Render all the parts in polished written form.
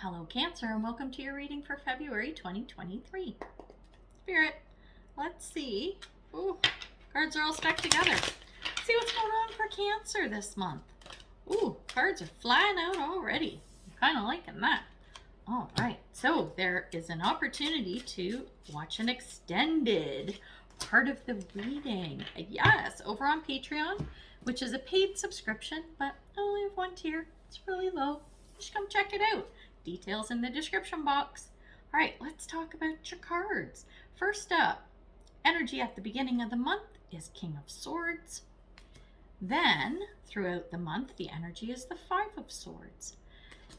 Hello Cancer, and welcome to your reading for February 2023. Spirit, let's see. Ooh, cards are all stuck together. Let's see what's going on for Cancer this month. Ooh, cards are flying out already. I'm kind of liking that. All right, so there is an opportunity to watch an extended part of the reading. Yes, over on Patreon, which is a paid subscription, but I only have one tier. It's really low. Just come check it out. Details in the description box. All right, let's talk about your cards. First up, energy at the beginning of the month is King of Swords. Then, throughout the month, the energy is the Five of Swords.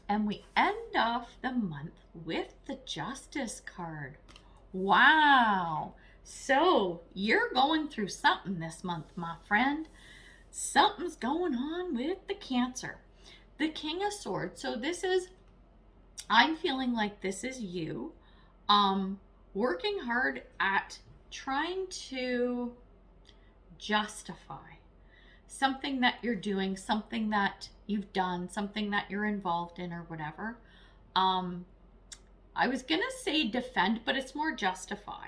And we end off the month with the Justice card. Wow. So, you're going through something this month, my friend. Something's going on with the Cancer. The King of Swords. So this is, I'm feeling like this is you working hard at trying to justify something that you're doing, something that you've done, something that you're involved in or whatever. I was going to say defend, but it's more justify.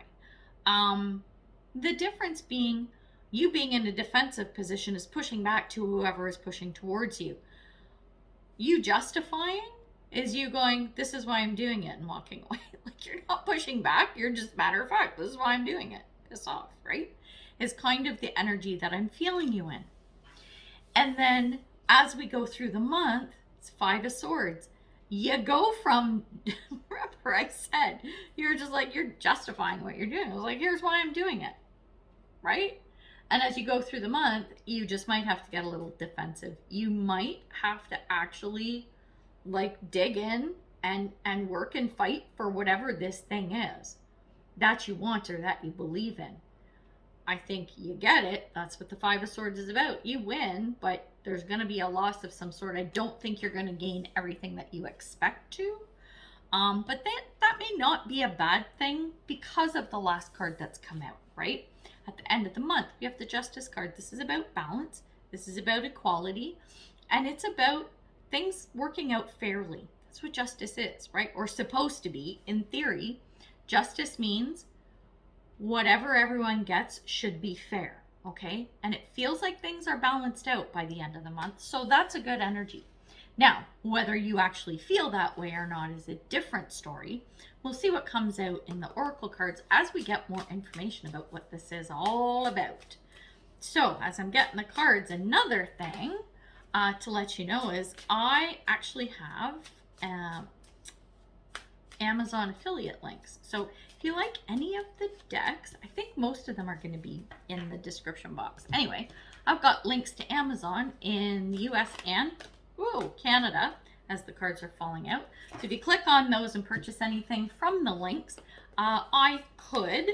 The difference being you being in a defensive position is pushing back to whoever is pushing towards you. You justifying is you going, this is why I'm doing it, and walking away. Like, you're not pushing back. You're just matter of fact, this is why I'm doing it. Piss off, right? Is kind of the energy that I'm feeling you in. And then as we go through the month, it's Five of Swords. You go from, remember I said, you're just like, you're justifying what you're doing. I was like, here's why I'm doing it, right? And as you go through the month, you just might have to get a little defensive. You might have to actually like dig in and work and fight for whatever this thing is that you want or that you believe in. I think you get it. That's what the Five of Swords is about. You win, but there's going to be a loss of some sort. I don't think you're going to gain everything that you expect to. But that may not be a bad thing because of the last card that's come out, right? At the end of the month, we have the Justice card. This is about balance. This is about equality. And it's about things working out fairly. That's what justice is, right? Or supposed to be. In theory, justice means whatever everyone gets should be fair, okay? And it feels like things are balanced out by the end of the month. So that's a good energy. Now, whether you actually feel that way or not is a different story. We'll see what comes out in the Oracle cards as we get more information about what this is all about. So, as I'm getting the cards, another thing to let you know is I actually have Amazon affiliate links. So, if you like any of the decks, I think most of them are going to be in the description box. Anyway, I've got links to Amazon in the US and Canada, as the cards are falling out. So if you click on those and purchase anything from the links, I could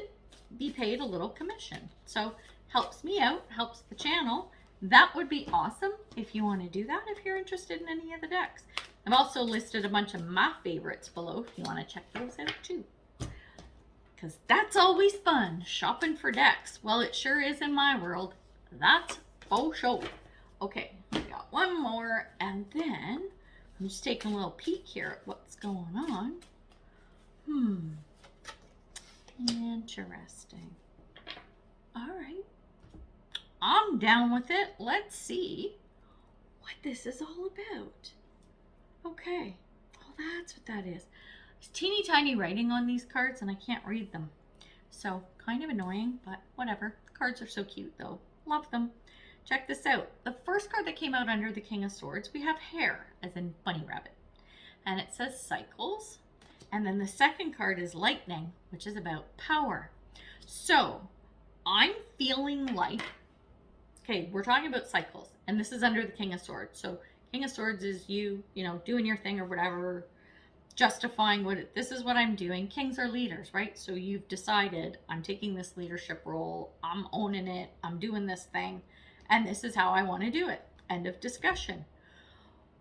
be paid a little commission. So helps me out, helps the channel. That would be awesome if you want to do that, if you're interested in any of the decks. I've also listed a bunch of my favorites below if you want to check those out too. Because that's always fun, shopping for decks. Well, it sure is in my world. That's for sure. Okay, we got one more, and then I'm just taking a little peek here at what's going on. Interesting. All right. I'm down with it. Let's see what this is all about. Okay. Oh, that's what that is. There's teeny tiny writing on these cards, and I can't read them. So, kind of annoying, but whatever. The cards are so cute, though. Love them. Check this out. The first card that came out under the King of Swords, we have Hare, as in bunny rabbit. And it says cycles. And then the second card is Lightning, which is about power. So, I'm feeling like, okay, we're talking about cycles. And this is under the King of Swords. So, King of Swords is you know, doing your thing or whatever, justifying this is what I'm doing. Kings are leaders, right? So you've decided, I'm taking this leadership role, I'm owning it, I'm doing this thing, and this is how I want to do it. End of discussion.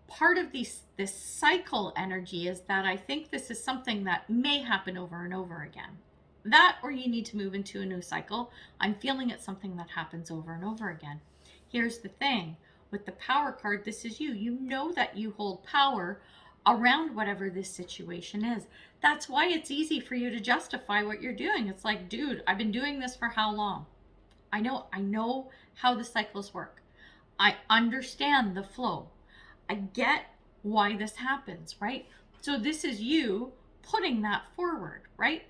Part of this cycle energy is that I think this is something that may happen over and over again. That, or you need to move into a new cycle. I'm feeling it's something that happens over and over again. Here's the thing. With the power card, this is you. You know that you hold power around whatever this situation is. That's why it's easy for you to justify what you're doing. It's like, dude, I've been doing this for how long? I know how the cycles work. I understand the flow. I get why this happens, right? So this is you putting that forward, right?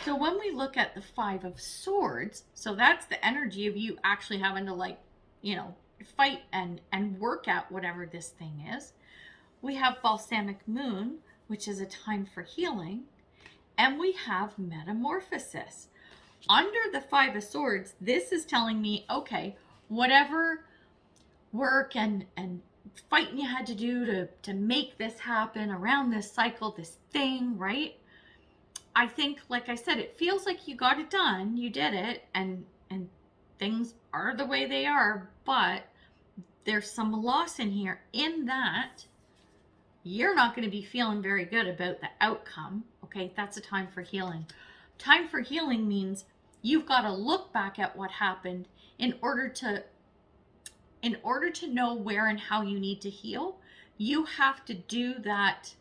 So when we look at the Five of Swords, so that's the energy of you actually having to, like, fight and work at whatever this thing is. We have Balsamic Moon, which is a time for healing, and we have Metamorphosis. Under the Five of Swords, this is telling me, okay, whatever work and fighting you had to do to make this happen around this cycle, this thing, right? I think, like I said, it feels like you got it done, you did it, and things are the way they are, but there's some loss in here in that you're not going to be feeling very good about the outcome. Okay, that's a time for healing. Time for healing means you've got to look back at what happened in order to know where and how you need to heal. You have to do that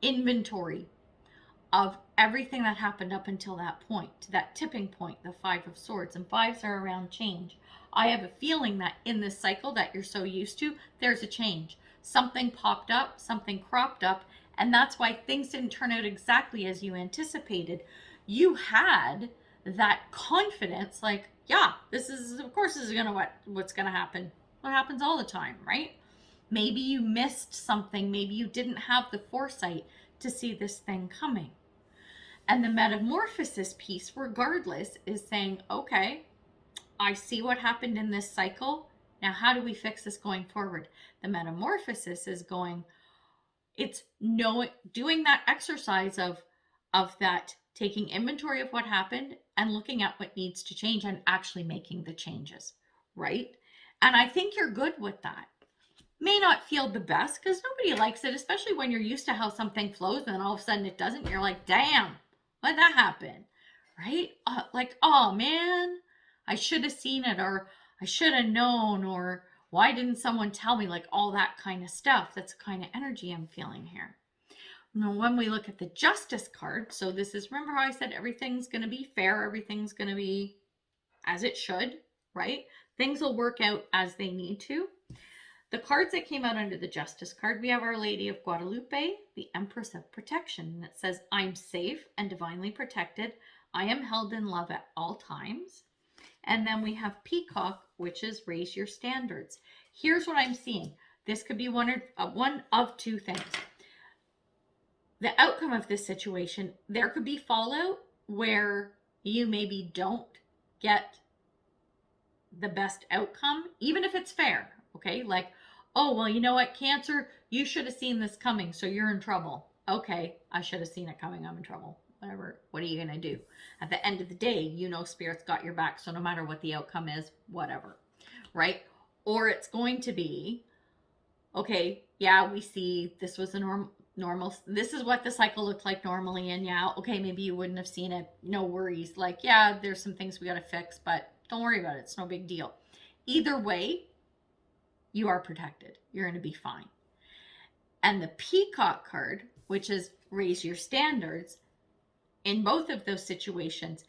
inventory of everything that happened up until that point, to that tipping point, the Five of Swords. And fives are around change. I have a feeling that in this cycle that you're so used to, there's a change. Something popped up, something cropped up, and that's why things didn't turn out exactly as you anticipated. You had that confidence, like, yeah, this is, of course, this is what's gonna happen. What happens all the time, right? Maybe you missed something. Maybe you didn't have the foresight to see this thing coming. And the Metamorphosis piece, regardless, is saying, okay, I see what happened in this cycle. Now, how do we fix this going forward? The Metamorphosis is doing that exercise of that, taking inventory of what happened and looking at what needs to change and actually making the changes, right? And I think you're good with that. May not feel the best because nobody likes it, especially when you're used to how something flows and then all of a sudden it doesn't. You're like, damn, why'd that happen? Right? Like, oh man, I should have seen it, or I should have known, or why didn't someone tell me? Like all that kind of stuff. That's the kind of energy I'm feeling here. Now, when we look at the Justice card, so this is, remember how I said everything's going to be fair, everything's going to be as it should, right? Things will work out as they need to. The cards that came out under the Justice card, we have Our Lady of Guadalupe, the Empress of Protection. And it says, I'm safe and divinely protected. I am held in love at all times. And then we have Peacock, which is raise your standards. Here's what I'm seeing. This could be one of two things. The outcome of this situation, there could be fallout where you maybe don't get the best outcome, even if it's fair. Okay, like, oh, well, you know what, Cancer, you should have seen this coming, so you're in trouble. Okay, I should have seen it coming, I'm in trouble. Whatever, what are you going to do? At the end of the day, Spirit's got your back, so no matter what the outcome is, whatever, right? Or it's going to be, okay, yeah, we see this was a normal, this is what the cycle looked like normally, and yeah, okay, maybe you wouldn't have seen it, no worries. Like, yeah, there's some things we got to fix, but don't worry about it, it's no big deal. Either way, you are protected. You're going to be fine. And the Peacock card, which is raise your standards, in both of those situations,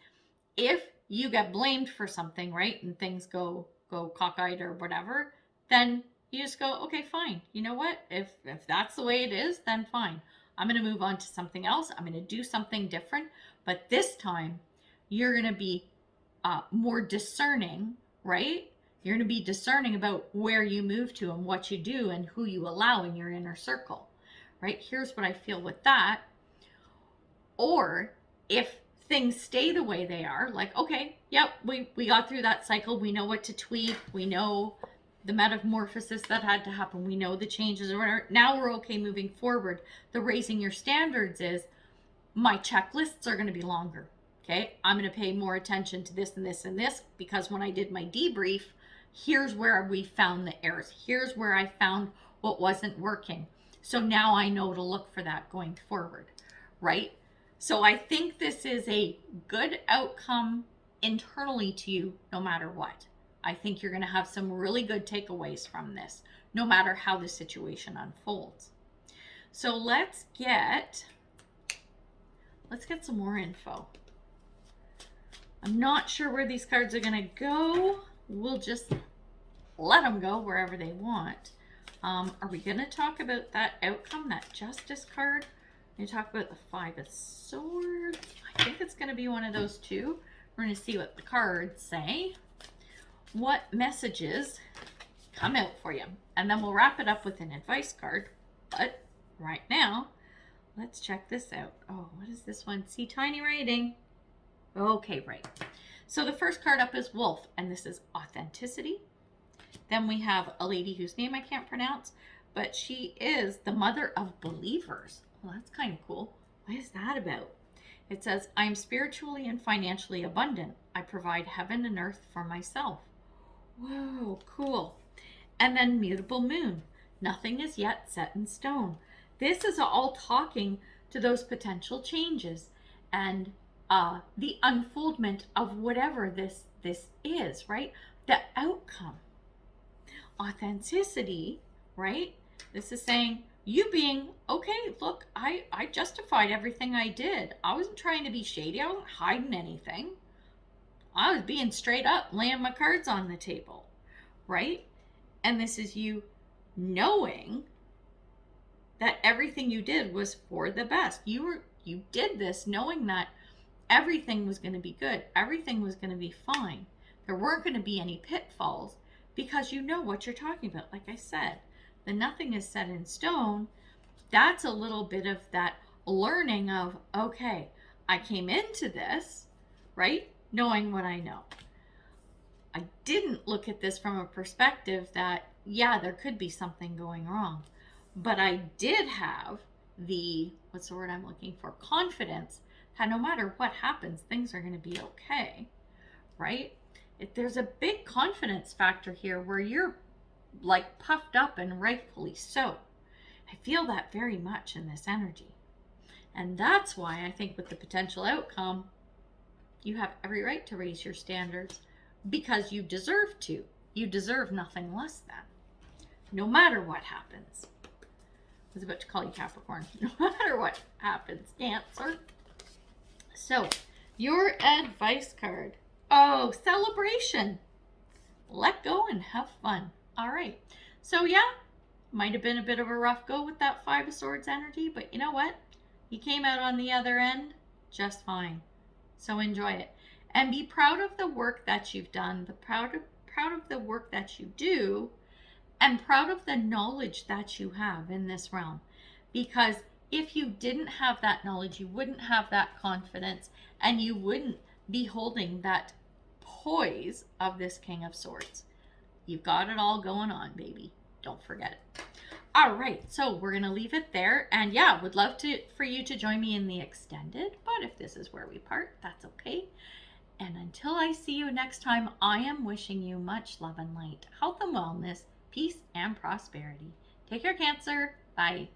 if you get blamed for something, right, and things go cockeyed or whatever, then you just go, okay, fine. You know what? If that's the way it is, then fine. I'm going to move on to something else. I'm going to do something different. But this time, you're going to be more discerning, right? You're going to be discerning about where you move to and what you do and who you allow in your inner circle, right? Here's what I feel with that. Or if things stay the way they are, like, okay, yep, we got through that cycle. We know what to tweak. We know the metamorphosis that had to happen. We know the changes. Now we're okay moving forward. The raising your standards is my checklists are going to be longer. Okay, I'm going to pay more attention to this and this and this because when I did my debrief, here's where we found the errors. Here's where I found what wasn't working. So now I know to look for that going forward, right? So I think this is a good outcome internally to you no matter what. I think you're going to have some really good takeaways from this, no matter how the situation unfolds. So let's get some more info. I'm not sure where these cards are going to go. We'll just let them go wherever they want. Are we going to talk about that outcome, that Justice card? We're going to talk about the Five of Swords. I think it's going to be one of those two. We're going to see what the cards say. What messages come out for you? And then we'll wrap it up with an advice card. But right now, let's check this out. Oh, what is this one? See tiny writing. Okay, right. So the first card up is Wolf, and this is authenticity. Then we have a lady whose name I can't pronounce, but she is the mother of believers. Well, that's kind of cool. What is that about? It says, I am spiritually and financially abundant. I provide heaven and earth for myself. Whoa, cool. And then mutable moon. Nothing is yet set in stone. This is all talking to those potential changes and the unfoldment of whatever this is, right? The outcome. Authenticity, right? This is saying you being, okay, look, I justified everything I did. I wasn't trying to be shady. I wasn't hiding anything. I was being straight up, laying my cards on the table, right? And this is you knowing that everything you did was for the best. You did this knowing that everything was going to be good. Everything was going to be fine. There weren't going to be any pitfalls because you know what you're talking about. Like I said, the nothing is set in stone. That's a little bit of that learning of, okay, I came into this, right, knowing what I know. I didn't look at this from a perspective that, yeah, there could be something going wrong. But I did have the, what's the word I'm looking for, confidence that no matter what happens, things are going to be okay, right? There's a big confidence factor here where you're like puffed up, and rightfully so. I feel that very much in this energy. And that's why I think with the potential outcome, you have every right to raise your standards because you deserve to. You deserve nothing less than. No matter what happens. I was about to call you Capricorn. No matter what happens, Cancer. So, your advice card. Oh, celebration. Let go and have fun. All right. So, yeah, might have been a bit of a rough go with that Five of Swords energy, but you know what? You came out on the other end just fine. So enjoy it. And be proud of the work that you've done, proud of the work that you do, and proud of the knowledge that you have in this realm. Because if you didn't have that knowledge, you wouldn't have that confidence, and you wouldn't be holding that poise of this King of Swords. You've got it all going on, baby. Don't forget it. All right, so we're going to leave it there. And yeah, would love for you to join me in the extended, but if this is where we part, that's okay. And until I see you next time, I am wishing you much love and light, health and wellness, peace and prosperity. Take care, Cancer. Bye.